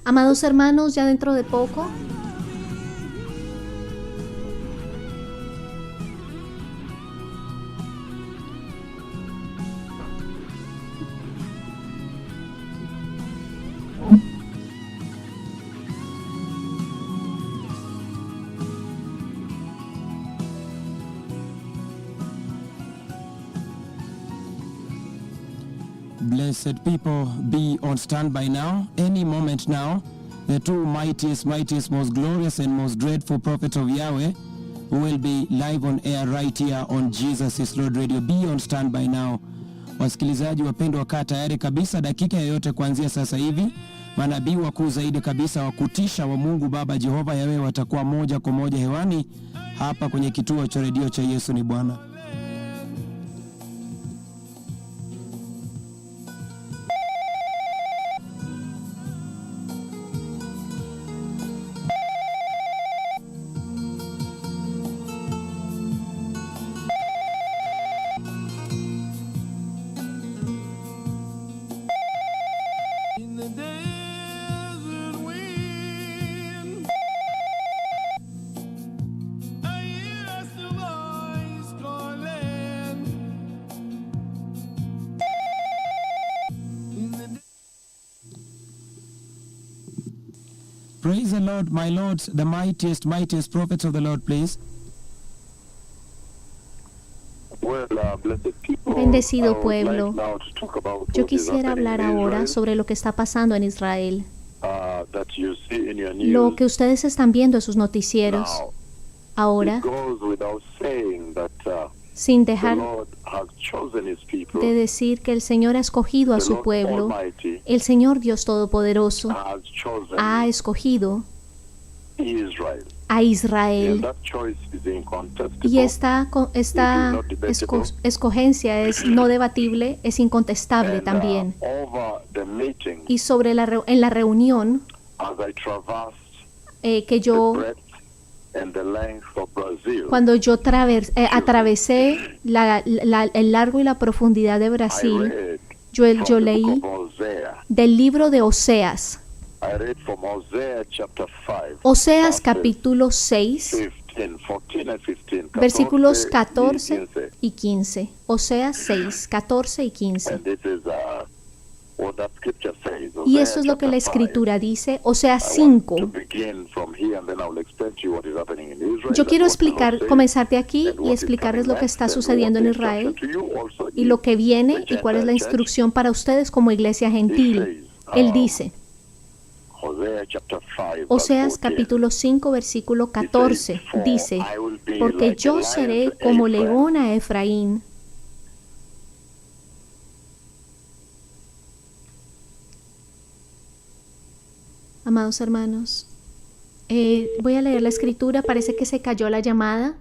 Amados hermanos, ya dentro de poco Blessed people, be on standby now. Any moment now, the two mightiest, most glorious and most dreadful prophet of Yahweh will be live on air right here on Jesus is Lord Radio. Be on standby now. Wasikilizaji wapendwa, kaa tayari kabisa dakika yoyote kuanzia sasa hivi. Manabii wakuu zaidi kabisa wa kutisha wa Mungu Baba Jehova Yahweh watakuwa moja kwa moja hewani hapa kwenye kituo cha redio cha Yesu ni Bwana. Praise the Lord, my lords, the mightiest prophets of the Lord, please. Bendecido pueblo, yo quisiera hablar ahora sobre lo que está pasando en Israel. Lo que ustedes están viendo en sus noticieros ahora, sin dejar de decir que el Señor ha escogido a su pueblo, el Señor Dios Todopoderoso ha escogido a Israel, y esta escogencia es no debatible, es incontestable también. Y sobre en la reunión que yo, cuando yo atravesé el largo y la profundidad de Brasil, yo leí del libro de Oseas. Oseas capítulo 6, versículos 14 y 15. Oseas 6, 14 y 15. Y eso es lo que la escritura dice. Oseas 5. Yo quiero comenzar de aquí y explicarles lo que está sucediendo en Israel y lo que viene y cuál es la instrucción para ustedes como iglesia gentil. Él dice, Oseas capítulo 5 versículo 14 dice, porque yo seré como león a Efraín. Amados hermanos, voy a leer la escritura. Parece que se cayó la llamada,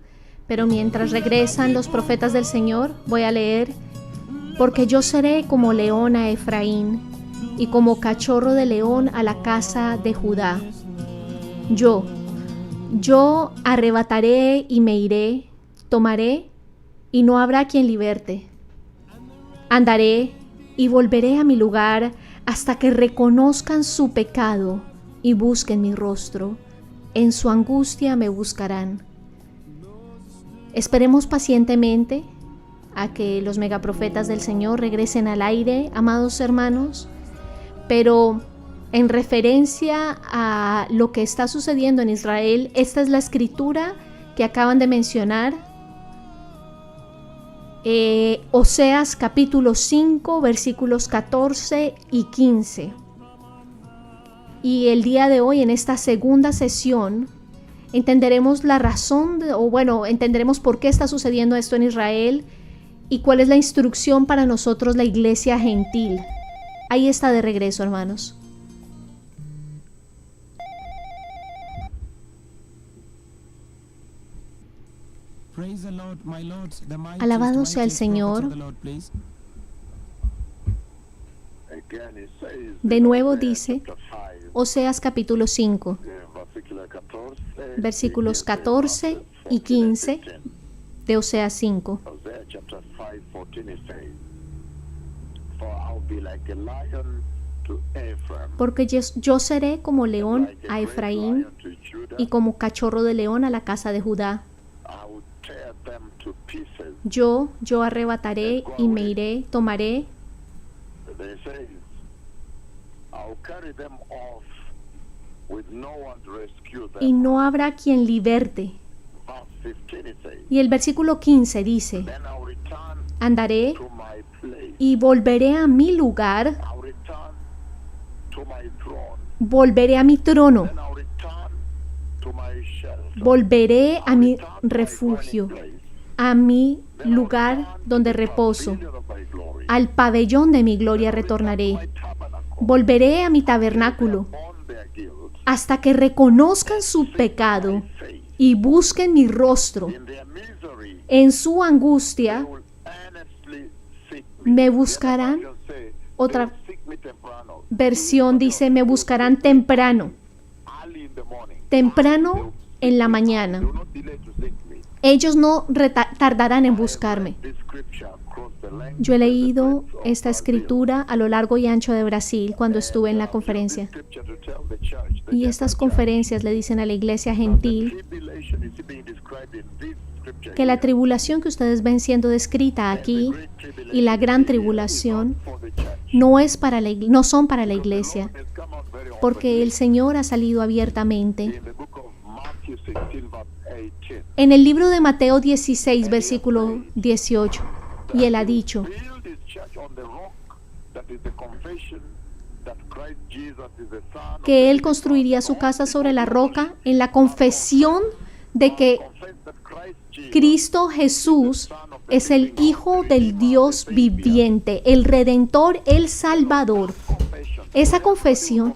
pero mientras regresan los profetas del Señor, voy a leer, porque yo seré como león a Efraín y como cachorro de león a la casa de Judá. Yo arrebataré y me iré, tomaré y no habrá quien liberte. Andaré y volveré a mi lugar hasta que reconozcan su pecado y busquen mi rostro. En su angustia me buscarán. Esperemos pacientemente a que los megaprofetas del Señor regresen al aire, amados hermanos, pero en referencia a lo que está sucediendo en Israel, esta es la escritura que acaban de mencionar. Oseas capítulo 5 versículos 14 y 15. Y el día de hoy, en esta segunda sesión, entenderemos la razón, entenderemos por qué está sucediendo esto en Israel y cuál es la instrucción para nosotros, la iglesia gentil. Ahí está de regreso, hermanos. Alabado sea el Señor. De nuevo dice Oseas capítulo 5, versículos 14 y 15 de Oseas 5. to Ephraim, porque yo seré como león like a a great Efraín lion to Judah. y como cachorro de león a la casa de Judá. I will tear them to pieces. Yo arrebataré y me iré, tomaré, They say, I'll carry them off with no one to rescue y them. no habrá quien liberte. Verse 15 it says, Y el versículo 15 dice, then I'll return andaré to my place. y volveré a mi lugar, I'll return to my throne. volveré a mi trono, Then I'll return to my shelter. volveré a I'll mi return to my refugio, dwelling place. a mi Then I'll lugar return to donde the reposo, pavilion of my glory. al pabellón de mi gloria Then I'll return to retornaré. my tabernacle. Volveré a mi tabernáculo On their guilt, hasta que reconozcan su pecado my face. y busquen mi rostro. In their misery, En su they angustia will earnestly seek me. me The buscarán. other version say, Otra they will seek me temprano. versión dice, me buscarán temprano, Early in the morning. temprano en la mañana. Do not delay to seek me. Ellos no tardarán en buscarme. This scripture across the length Yo he and the leído breadth of esta Brazil. escritura a lo largo y ancho de Brasil cuando estuve en la conferencia. This scripture to tell the church, the Y estas Gentile conferencias le dicen a la iglesia church, gentil the tribulation is being described in this scripture que la here. tribulación que ustedes ven siendo descrita And the aquí great tribulation y la gran is tribulación not for the church. no son para la Because the iglesia, Lord has come out very porque openly el Señor ha salido abiertamente. in the book of Matthew 16, verse 18. En el libro de Mateo 16, versículo 18, y él ha dicho Build his church on the rock that is the confession that Christ Jesus is the Son of que the él living construiría God. su casa sobre la roca en la confesión de que Confess that Christ Jesus Cristo Jesús es el Hijo del Dios viviente, el Redentor, el Salvador. confession. Esa confesión,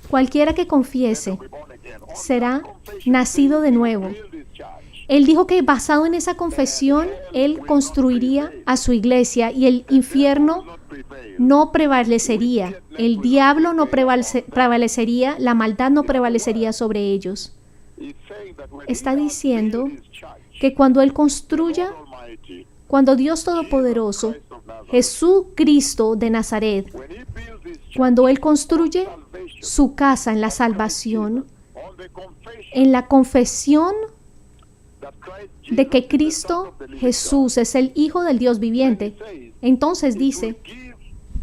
cualquiera que confiese, We're born again. On será that confession, nacido de nuevo. build his church. Él dijo que basado en esa confesión, él construiría a su iglesia y el infierno Not prevail. no prevalecería, el diablo no prevalecería, la maldad no prevalecería sobre ellos. He's saying that when Está he does diciendo build his church, que cuando él construya, Almighty, cuando Dios Todopoderoso, Christ of Nazareth, Jesucristo de Nazaret, when he builds his church, cuando él construye salvation, su casa en la salvación, on the confession en la confesión that Christ de que Jesus is the Son Cristo of the living Jesús es el Hijo del Dios viviente, God, says, entonces it dice, will give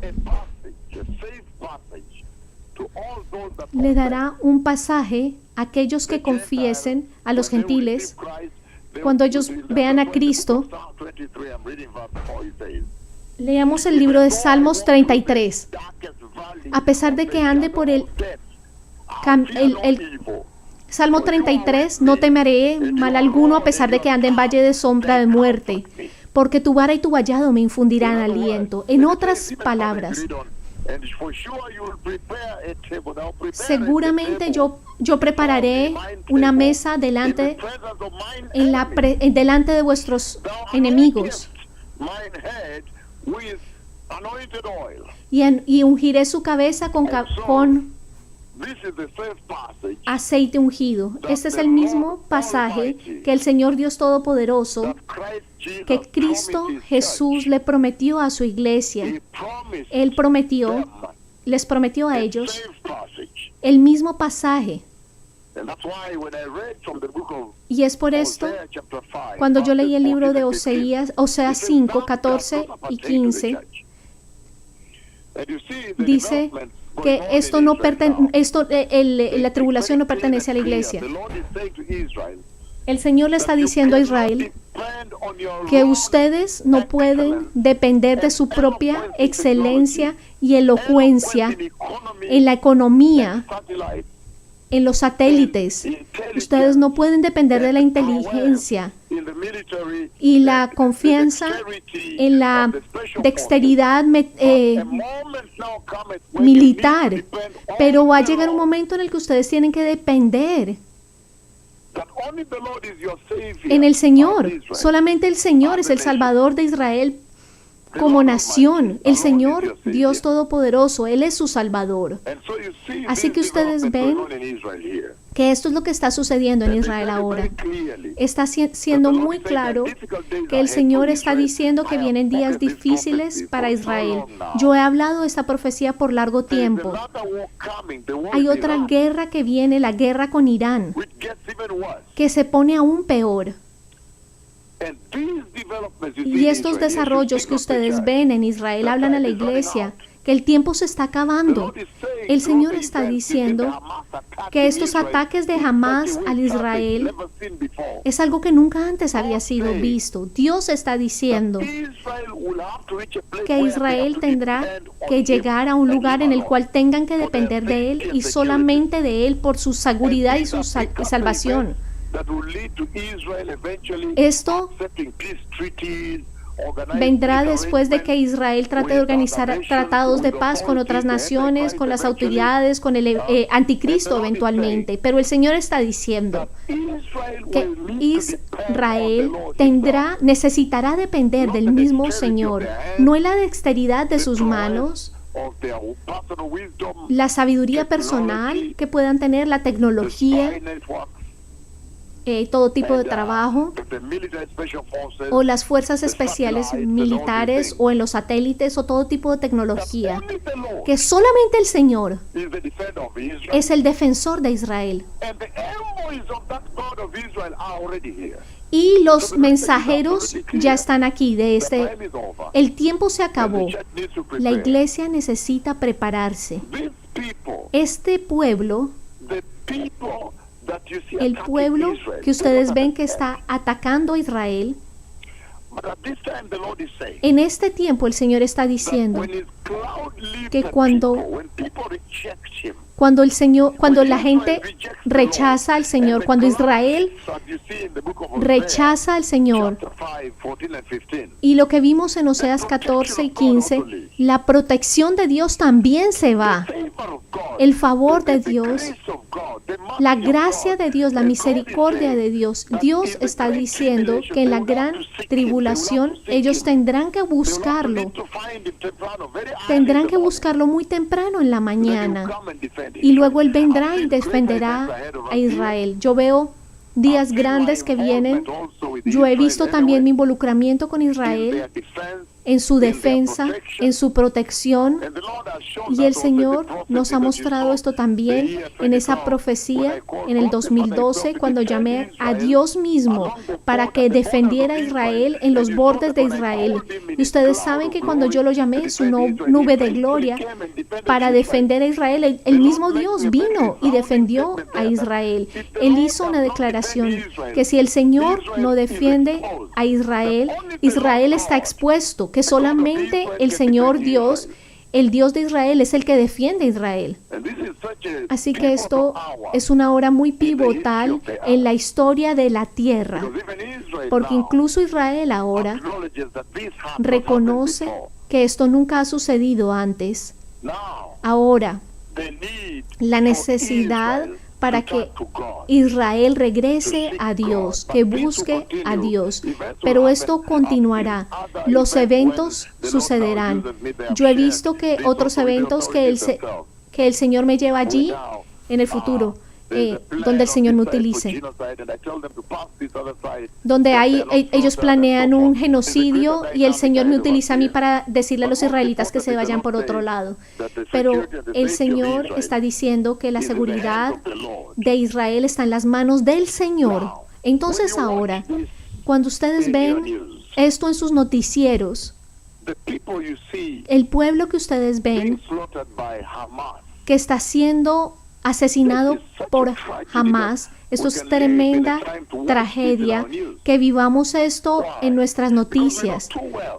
a passage, a safe passage to all those that le dará un pasaje a aquellos que confiesen, a los gentiles, cuando ellos vean a Cristo. Leamos el libro de Salmos 33. A pesar de que ande por el Salmo 33, no temeré mal alguno a pesar de que ande en valle de sombra de muerte, porque tu vara y tu vallado me infundirán aliento. En otras palabras, seguramente yo prepararé una mesa delante delante de vuestros enemigos y ungiré su cabeza con aceite ungido. Este es el mismo pasaje que el Señor Dios Todopoderoso, que Cristo Jesús le prometió a su iglesia. Él les prometió a ellos el mismo pasaje. Y es por esto, cuando yo leí el libro de Oseas 5, 14 y 15, dice que la tribulación no pertenece a la iglesia. El Señor le está diciendo a Israel que ustedes no pueden depender de su propia excelencia y elocuencia en la economía, en los satélites. Ustedes no pueden depender de la inteligencia y la confianza en la dexteridad militar, pero va a llegar un momento en el que ustedes tienen que depender en el Señor. Solamente el Señor es el Salvador de Israel como nación. El Señor, Dios Todopoderoso, Él es su Salvador. Así que ustedes ven que esto es lo que está sucediendo en Israel ahora. Está siendo muy claro que el Señor está diciendo que vienen días difíciles para Israel. Yo he hablado de esta profecía por largo tiempo. Hay otra guerra que viene, la guerra con Irán, que se pone aún peor. Y estos desarrollos que ustedes ven en Israel hablan a la iglesia que el tiempo se está acabando. El Señor está diciendo que estos ataques de Hamás al Israel es algo que nunca antes había sido visto. Dios está diciendo que Israel tendrá que llegar a un lugar en el cual tengan que depender de Él y solamente de Él por su seguridad y su salvación. Esto vendrá después de que Israel trate de organizar tratados de paz con otras naciones, con las autoridades, con el anticristo eventualmente. Pero el Señor está diciendo que Israel necesitará depender del mismo Señor, no en la dexteridad de sus manos, la sabiduría personal que puedan tener, la tecnología, todo tipo de trabajo, o las fuerzas especiales militares, o en los satélites, o todo tipo de tecnología, que solamente el Señor es el defensor de Israel. Y los mensajeros ya están aquí el tiempo se acabó. La iglesia necesita prepararse. Este pueblo, el pueblo que ustedes ven que está atacando a Israel, en este tiempo el Señor está diciendo que cuando la gente rechaza al Señor, cuando Israel rechaza al Señor, y lo que vimos en Oseas 14 y 15, la protección de Dios también se va. El favor de Dios, la gracia de Dios, la misericordia de Dios. Dios está diciendo que en la gran tribulación ellos tendrán que buscarlo. Tendrán que buscarlo muy temprano en la mañana. Y luego Él vendrá y defenderá a Israel. Yo veo días grandes que vienen. Yo he visto también mi involucramiento con Israel en su defensa, en su protección, y el Señor nos ha mostrado esto también en esa profecía en el 2012, cuando llamé a Dios mismo para que defendiera a Israel en los bordes de Israel. Y ustedes saben que cuando yo lo llamé, su nube de gloria para defender a Israel, el mismo Dios vino y defendió a Israel. Él hizo una declaración que si el Señor no defiende a Israel, Israel está expuesto, que solamente el Señor Dios, el Dios de Israel, es el que defiende a Israel. Así que esto es una hora muy pivotal en la historia de la tierra, porque incluso Israel ahora reconoce que esto nunca ha sucedido antes. Ahora, la necesidad para que Israel regrese a Dios, que busque a Dios. Pero esto continuará. Los eventos sucederán. Yo he visto que otros eventos que el Señor me lleva allí en el futuro, donde el Señor me utilice. Donde ellos planean un genocidio y el Señor me utiliza a mí para decirle a los israelitas que se vayan por otro lado. Pero el Señor está diciendo que la seguridad de Israel está en las manos del Señor. Entonces ahora, cuando ustedes ven esto en sus noticieros, el pueblo que ustedes ven que está siendo asesinado por Hamás, esto es tremenda tragedia, que vivamos esto en nuestras noticias,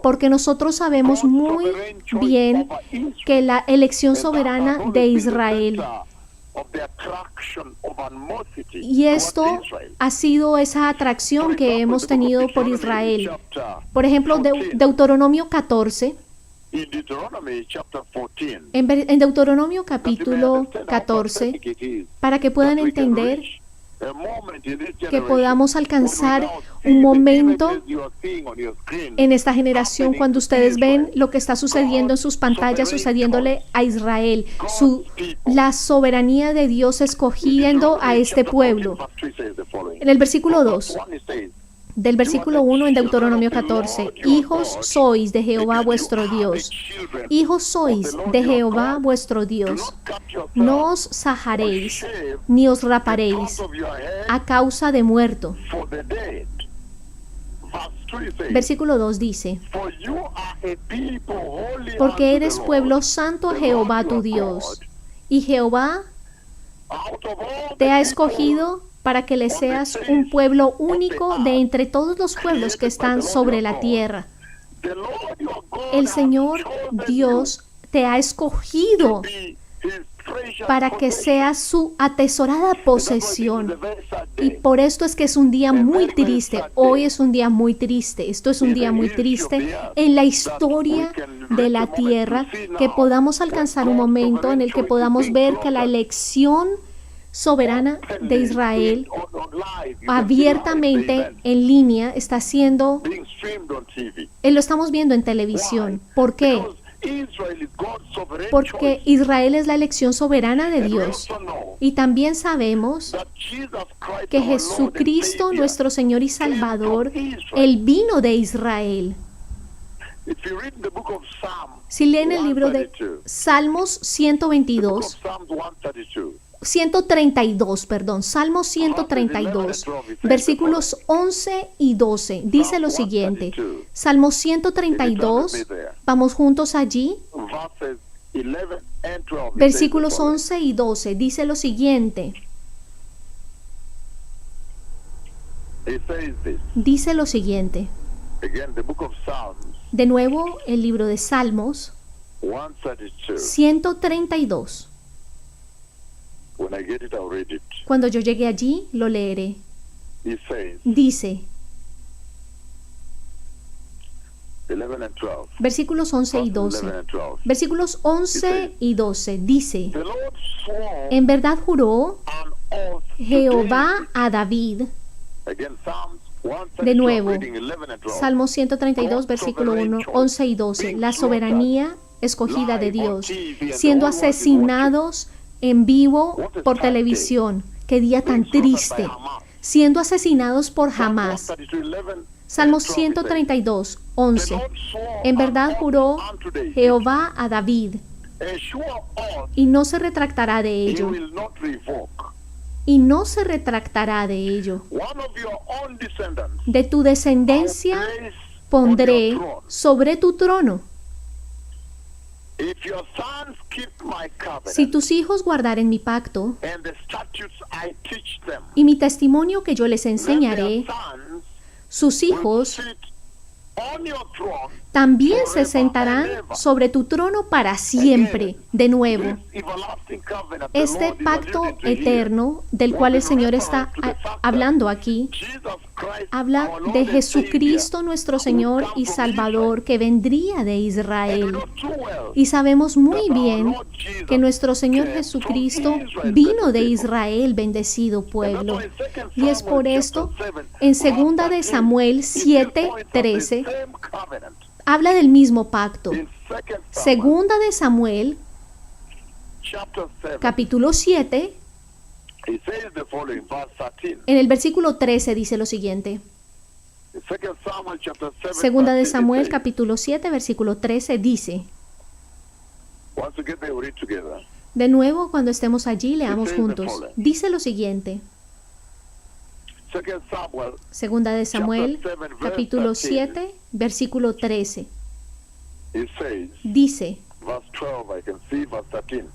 porque nosotros sabemos muy bien que la elección soberana de Israel, y esto ha sido esa atracción que hemos tenido por Israel. Por ejemplo, Deuteronomio 14, en Deuteronomio capítulo 14, para que puedan entender a moment in this que generation podamos when alcanzar we now see un the momento images you are seeing on your screen en esta generación happening cuando to ustedes ven Israel. lo que está sucediendo en sus pantallas, God's sucediéndole a Israel, God's people. la soberanía de Dios escogiendo a este pueblo. En el versículo 2, del versículo 1 en Deuteronomio 14, hijos sois de Jehová vuestro Dios, hijos sois de Jehová vuestro Dios, no os sajaréis, ni os raparéis a causa de muerto. Versículo 2 dice, porque eres pueblo santo a Jehová tu Dios, y Jehová te ha escogido para que le seas un pueblo único de entre todos los pueblos que están sobre la tierra. El Señor Dios te ha escogido para que seas su atesorada posesión. Y por esto es que es un día muy triste. Hoy es un día muy triste. Esto es un día muy triste en la historia de la tierra, que podamos alcanzar un momento en el que podamos ver que la elección soberana de Israel abiertamente en línea está siendo, lo estamos viendo en televisión. ¿Por qué? Porque Israel es la elección soberana de Dios. Y también sabemos que Jesucristo, nuestro Señor y Salvador, Él vino de Israel. Si leen el libro de Salmos 132, 132, perdón, Salmo 132, versículos 11 y 12, dice lo siguiente. Salmo 132, vamos juntos allí. Versículos 11 y 12, dice lo siguiente. Dice lo siguiente. De nuevo, el libro de Salmos 132. Cuando yo llegue allí, lo leeré. Dice, versículos 11 y 12. Versículos 11 y 12 dice, en verdad juró Jehová a David. De nuevo, Salmo 132, versículo 1, 11 y 12, la soberanía escogida de Dios, siendo asesinados en vivo por televisión. Qué día tan triste. Siendo asesinados por Hamás. Salmos 132, 11. En verdad juró Jehová a David, y no se retractará de ello. Y no se retractará de ello. De tu descendencia pondré sobre tu trono. Si tus hijos guardaren mi pacto y mi testimonio que yo les enseñaré, sus hijos también se sentarán sobre tu trono para siempre. De nuevo, este pacto eterno del cual el Señor está hablando aquí, habla de Jesucristo nuestro Señor y Salvador, que vendría de Israel. Y sabemos muy bien que nuestro Señor Jesucristo vino de Israel, bendecido pueblo. Y es por esto, en 2 de Samuel 7:13, habla del mismo pacto. 2 de Samuel, capítulo 7, en el versículo 13 dice lo siguiente. 2 de Samuel, capítulo 7, versículo 13 dice. De nuevo, cuando estemos allí, leamos juntos. Dice lo siguiente. 2 de Samuel, capítulo 7, versículo 13. Dice,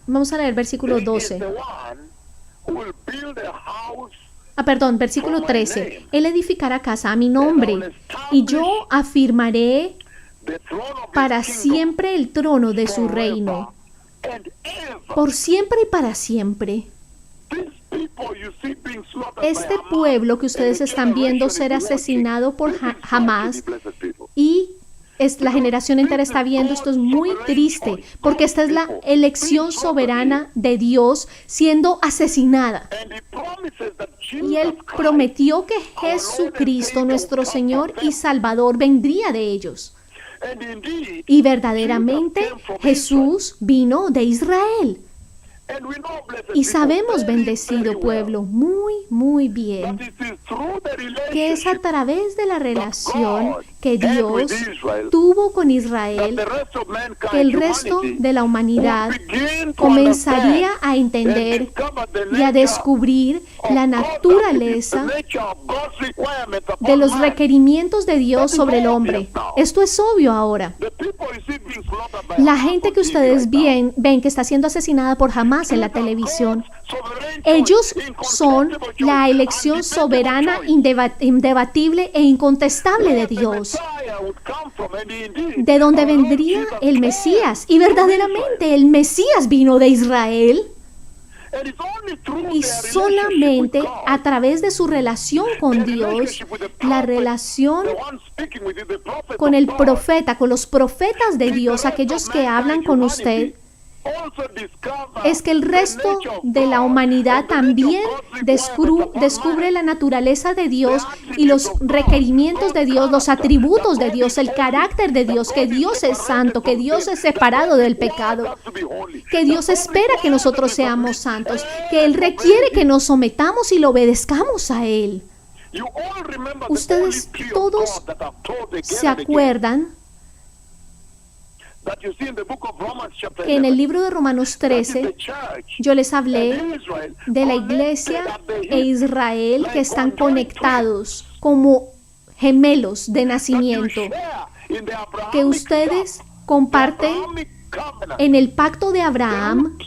vamos a leer versículo 12. Versículo 13. Él edificará casa a mi nombre, y yo afirmaré para siempre el trono de su reino. Por siempre y para siempre. Este pueblo que ustedes están viendo ser asesinado por Hamás y la generación entera está viendo, esto es muy triste, porque esta es la elección soberana de Dios siendo asesinada. And he promises that Y Él Jesus Christ, prometió que Jesucristo, nuestro Señor y Salvador, vendría de ellos. and indeed, Y verdaderamente Jesus came from Israel. Jesús vino de Israel. And we know, blessed Y people, sabemos, very, bendecido very well, pueblo, muy bien, that it is through the que es a relationship través de la relación que Dios tuvo con that Israel the rest of mankind, que el resto humanity, de la humanidad would begin to comenzaría understand a entender and discover the y a nature descubrir of la God, naturaleza the nature of God's requirements upon de los man. requerimientos de Dios sobre el hombre. Esto es obvio ahora. The people you see being slaughtered by La Hamas gente on que TV ustedes right now, ven que está siendo asesinada por Hamas en la these are televisión, God's sovereign ellos choice, son incontestable la choice, elección undebatable soberana, choice. indebatible e incontestable de Where the Dios, Messiah would come from, and indeed, de donde our Lord vendría Jesus el came Mesías. Y from verdaderamente el Mesías vino de Israel. Israel. And it's only through Y their relationship solamente with God, a través de su relación con their Dios, relationship with the la prophet, relación the one speaking with you, the prophet con of el God, profeta, con los profetas de is the Dios, rest aquellos of que hablan mankind, con humanity, usted, also discover es que el the resto nature of de la God humanidad and the nature of también God's requirements upon descubre man. la naturaleza de Dios The y los attributes of God, requerimientos de God's Dios, los character, atributos that de God Dios, is el holy, carácter de that Dios, que God is Dios es separated santo, que from Dios sin, es that separado God del requires pecado, us to be holy, que that Dios God espera que requires nosotros us to be seamos submit santos, and que Él obey requiere que Him. nos sometamos y lo obedezcamos a Él. You all remember the Ustedes holy plea of todos God that I've told again se and again, acuerdan that you see in the book of Romans chapter que en el 11, libro de Romanos that is 13 the church yo les hablé and Israel de la connected iglesia at the e hip, Israel que like están conjoined conectados como gemelos de that you nacimiento, share in the que Abrahamic ustedes sap, the comparten Abrahamic covenant, en el pacto de Abraham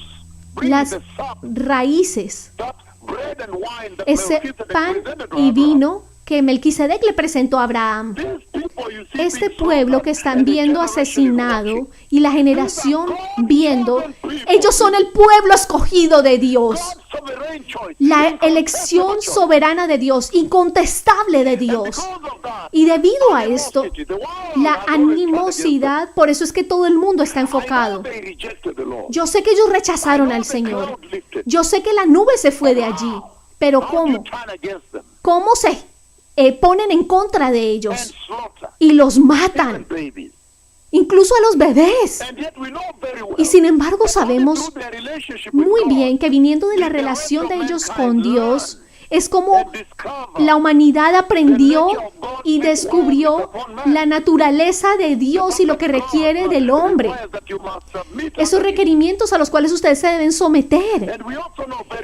bring las the sap, raíces, that bread and wine that ese Melchizedek pan presented to y Abraham. vino que Melquisedec le presentó a Abraham. These people you see Este being pueblo slaughtered que están and the viendo generation is asesinado watching, y la generación viendo, ellos son el pueblo escogido de Dios, God's sovereign choice, la incontestable elección choice. soberana de Dios, incontestable de And Dios. because of that, Y debido a esto, animosity, the world la has always turned against them. animosidad, por eso es que todo el mundo está I know enfocado. they rejected the Lord. Yo sé que ellos rechazaron I know al the Señor. cloud lifted. Yo sé que la nube se fue de allí. Pero How do ¿cómo? you turn against them ¿Cómo se ponen en contra de and ellos slaughter y los even matan? babies? Incluso a los bebés. And yet we know very well Y sin embargo that only sabemos through their relationship with muy God bien que viniendo de la did the relación rest de of ellos mankind con Dios, learn es como and discover la humanidad aprendió y descubrió la naturaleza de Dios y lo que requiere del hombre. Esos requerimientos a los cuales ustedes se deben someter.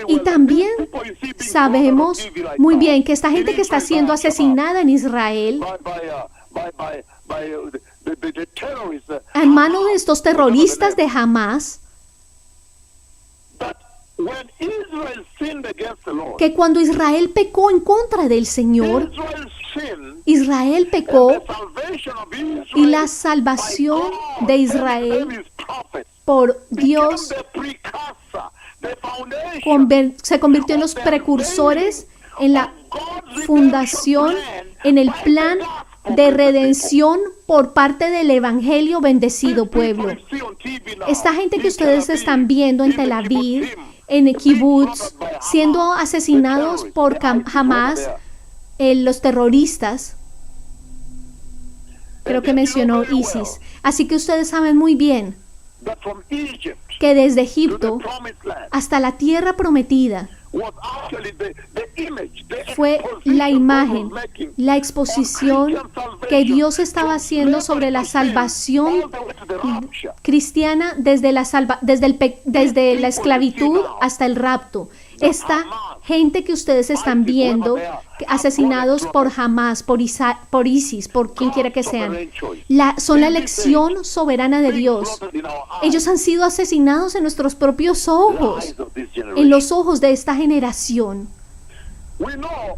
Y también sabemos muy bien que esta gente que está siendo asesinada en Israel en manos de estos terroristas de Hamas, que cuando Israel pecó en contra del Señor, Israel pecó y la salvación de Israel por Dios se convirtió en los precursores, en la fundación, en el plan de redención por parte del Evangelio bendecido pueblo. Esta gente que ustedes están viendo en Tel Aviv, en Kibbutz, siendo asesinados por Hamas, los terroristas, creo que mencionó ISIS. Así que ustedes saben muy bien que desde Egipto hasta la tierra prometida fue la imagen, la exposición que Dios estaba haciendo sobre la salvación cristiana desde la esclavitud hasta el rapto. Esta gente que ustedes están viendo, asesinados por Hamas, por ISIS, por quien quiera que sean, son la elección soberana de Dios. Ellos han sido asesinados en nuestros propios ojos, en los ojos de esta generación.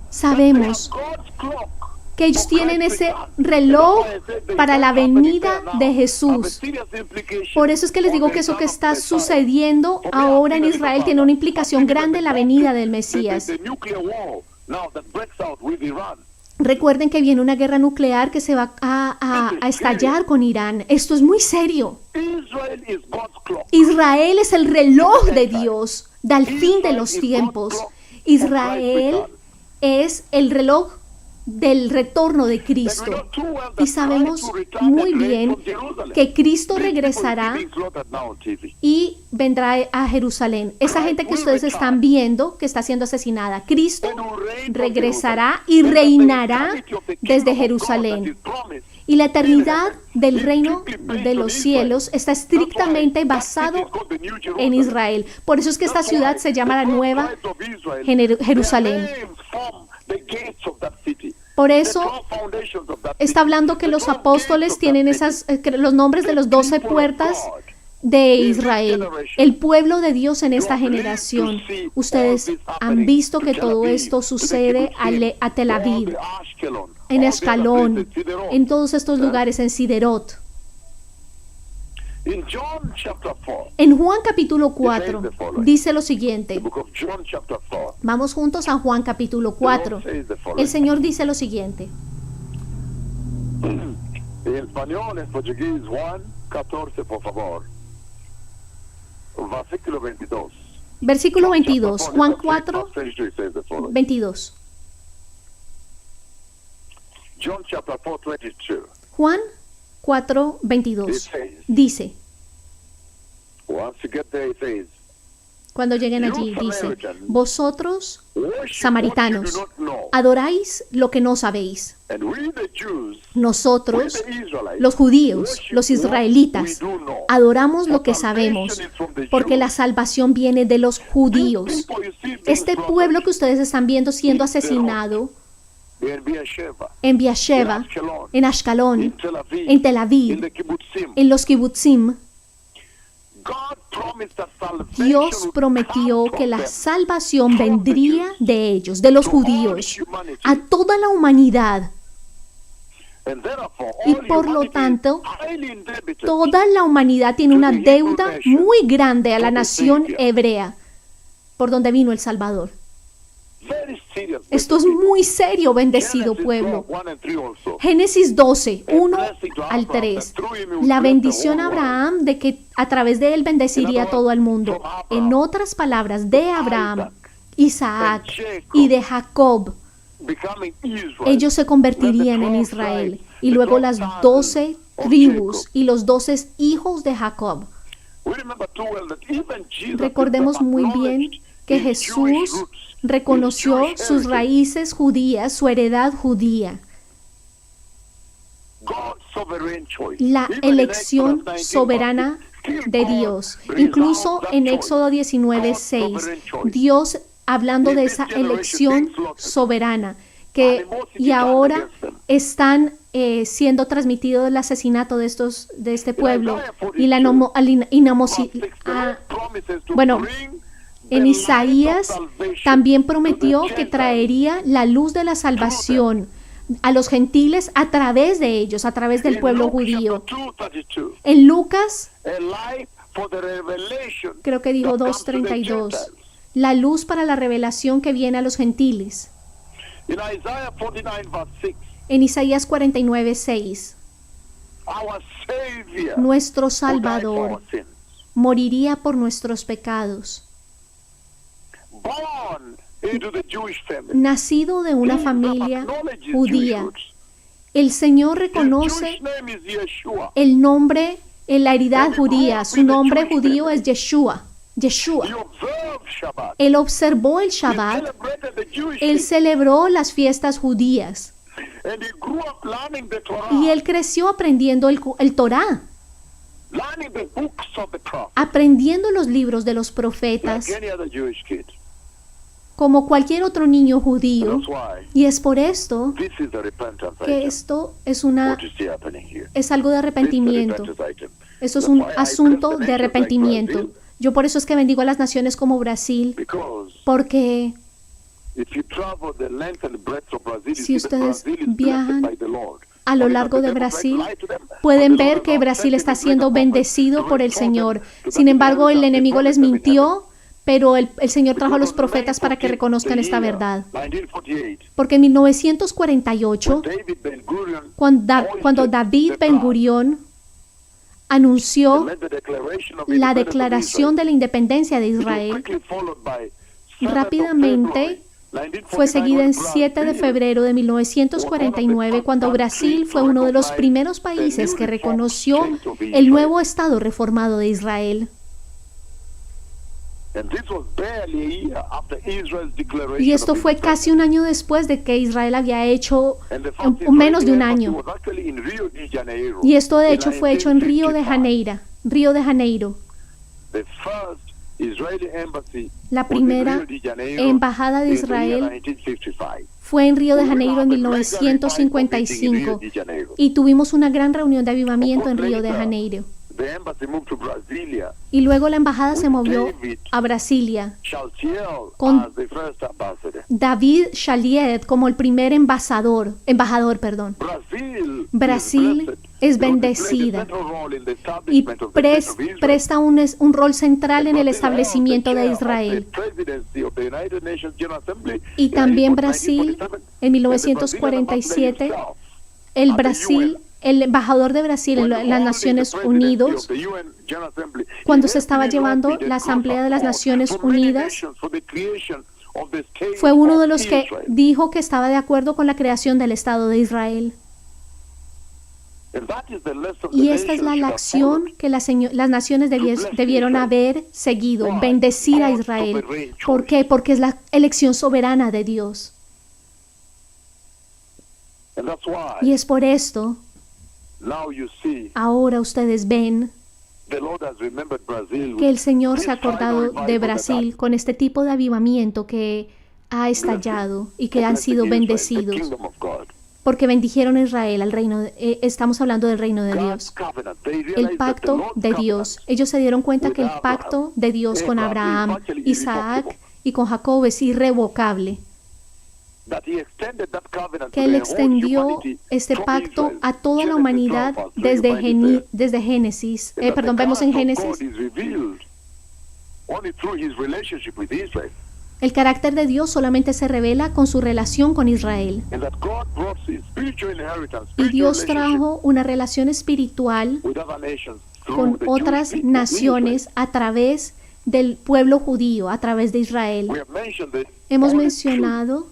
Sabemos que ellos tienen ese reloj para la venida de Jesús. Por eso es que les digo que eso que está sucediendo ahora en Israel tiene una implicación grande en la venida del Mesías. Recuerden que viene una guerra nuclear que se va a estallar con Irán. Esto es muy serio. Israel is God's clock. Israel es el reloj de Dios del fin de los tiempos. Israel es el reloj del retorno de Cristo. Y sabemos muy bien que Cristo regresará y vendrá a Jerusalén. Esa gente que ustedes están viendo que está siendo asesinada, Cristo regresará y reinará desde Jerusalén. Y la eternidad del reino de los cielos está estrictamente basado en Israel. Por eso es que esta ciudad se llama la Nueva Jerusalén. Por eso está hablando que los apóstoles tienen los nombres de los 12 puertas de Israel, el pueblo de Dios en esta generación. Ustedes han visto que todo esto sucede a Tel Aviv, en Ascalón, en todos estos lugares, en Siderot. En Juan capítulo 4 dice lo siguiente. Vamos juntos a Juan capítulo 4. El Señor dice lo siguiente. En español, en portugués, Juan 14, por favor. Versículo 22. Versículo 22. Juan 4, 22. John chapter 4, 22. Juan 4, 22. Dice, Once you get there, it says, cuando lleguen allí, dice, vosotros, samaritanos, adoráis lo que no sabéis. and we the Jews, Nosotros, the Israelites, los judíos, los israelitas, adoramos lo que sabemos, porque la salvación viene de los judíos. Este pueblo que ustedes están viendo siendo asesinado in Beersheba, en Beersheba, en Ashkelon, in Tel Aviv, en Tel in Aviv, the kibbutzim, en los kibbutzim, God promised that salvation Dios would prometió come que from la them, salvación from the vendría Jews, de ellos, de los to all judíos, humanity. a toda la humanidad. And therefore, Y all por lo humanity tanto, is highly indebted toda la humanidad tiene una deuda muy grande a la nación hebrea, por donde vino el Salvador. very serious. Esto es muy serio, bendecido Genesis pueblo. 12, 1 and 3 also. Génesis 12, 1 al 3. La bendición a Abraham de que a través de él bendeciría a todo el mundo. En otras palabras, de Abraham, Isaac y de Jacob, Becoming Israel. ellos se convertirían en Israel. Y luego las 12 tribus y los 12 hijos de Jacob. We remember too well that even Jesus Recordemos muy bien que his Jesús Jewish roots, reconoció his Jewish sus heritage. raíces judías, su heredad judía. God's sovereign choice. La Even in elección Exodus 19, soberana still de God Dios. reserved Incluso that en choice. Éxodo 19, God's 6, sovereign choice. Dios hablando de esa elección soberana que y ahora están siendo transmitido el asesinato de este pueblo y la bueno, en Isaías también prometió que traería la luz de la salvación a los gentiles a través de ellos, a través del pueblo judío. En Lucas, creo que dijo 2:32, la luz para la revelación que viene a los gentiles. En Isaías 49:6, nuestro Salvador moriría por nuestros pecados. Nacido de una familia judía, el Señor reconoce el nombre en la heredad judía. Su nombre judío es Yeshua. Yeshua. Él observó el Shabbat. Él celebró las fiestas judías. Y él creció aprendiendo el Torá, aprendiendo los libros de los profetas, como cualquier otro niño judío. Y es por esto que esto es algo de arrepentimiento. Esto es un asunto de arrepentimiento. Yo por eso es que bendigo a las naciones como Brasil, porque si ustedes viajan a lo largo de Brasil, pueden ver que Brasil está siendo bendecido por el Señor. Sin embargo, el enemigo les mintió, Pero el Señor trajo a los profetas para que reconozcan esta verdad. 1948, Porque en 1948, David Ben-Gurion cuando David Ben-Gurion anunció made the declaration of la independence of declaración de la independencia de Israel. It was Israel, quickly followed by 7th of rápidamente February, fue 1949, seguida en when 7 de Brazil febrero de 1949, cuando Brasil fue uno de los primeros países que reconoció el nuevo Estado reformado de Israel. And this was barely a year after Israel's declaration Y esto of fue independence. casi un año después de que Israel había hecho, And the first menos de un Israeli año. embassy was actually in Rio de Janeiro Y esto de in hecho fue hecho en Río de 1955. Janeiro. The first Israeli embassy La was in primera Rio de Janeiro embajada de in the year Israel 1955. fue en Río de We Janeiro have en a great revival meeting in Rio 1955 de Janeiro. y tuvimos una gran reunión de avivamiento en Río de Janeiro. The embassy moved to Brasilia. Y luego la embajada se movió a Brasilia Chaltiel Con- as the first ambassador. David Chaliet como el primer embajador. Brasil es bendecida y presta un rol central en el establecimiento de Israel. Y también Brasil, en 1947, el embajador de Brasil en las Naciones Unidas, cuando se estaba llevando la Asamblea de las Naciones Unidas, fue uno de los que dijo que estaba de acuerdo con la creación del Estado de Israel. Y esta es la lección que las naciones debieron haber seguido, bendecir a Israel. ¿Por qué? Porque es la elección soberana de Dios. Y es por esto, ahora ustedes ven que el Señor se ha acordado de Brasil con este tipo de avivamiento que ha estallado y que han sido bendecidos. Porque bendijeron a Israel, al reino. Estamos hablando del reino de Dios. El pacto de Dios. Ellos se dieron cuenta que el pacto de Dios con Abraham, Isaac y con Jacob es irrevocable. Que Él extendió este pacto a toda la humanidad desde Génesis. Vemos en Génesis. El carácter de Dios solamente se revela con su relación con Israel. Y Dios trajo una relación espiritual con otras naciones a través del pueblo judío, a través de Israel. Hemos mencionado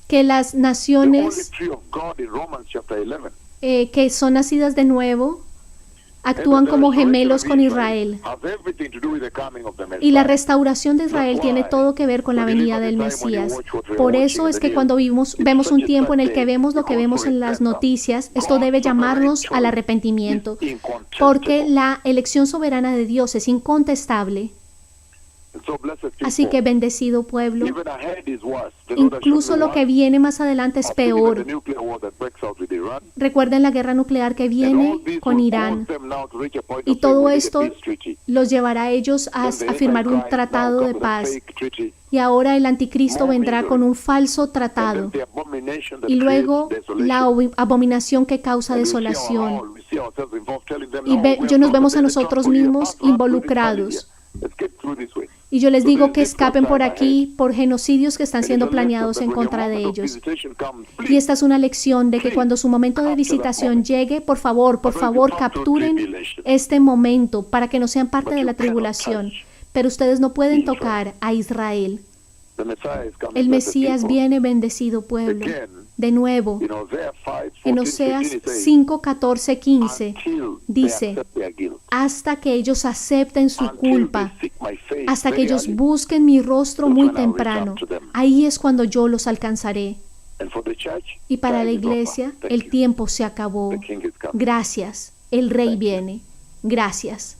que las naciones que son nacidas de nuevo actúan como gemelos con Israel. Y la restauración de Israel tiene todo que ver con la venida del Mesías. Por eso es que cuando vemos un tiempo en el que vemos lo que vemos en las noticias, esto debe llamarnos al arrepentimiento, porque la elección soberana de Dios es incontestable. Así que bendecido pueblo, incluso lo que viene más adelante es peor. Recuerden la guerra nuclear que viene con Irán. Y todo esto los llevará a ellos a firmar un tratado de paz. Y ahora el anticristo vendrá con un falso tratado. Y luego la abominación que causa desolación. Y nos vemos a nosotros mismos involucrados. Y yo les digo que escapen por aquí por genocidios que están siendo planeados en contra de ellos. Y esta es una lección de que cuando su momento de visitación llegue, por favor, capturen este momento para que no sean parte de la tribulación. Pero ustedes no pueden tocar a Israel. El Mesías viene, bendecido pueblo. De nuevo, en Oseas 5, 14, 15, dice, hasta que ellos acepten su culpa, hasta que ellos busquen mi rostro muy temprano, ahí es cuando yo los alcanzaré. Y para la iglesia, el tiempo se acabó. Gracias, el Rey viene. Gracias.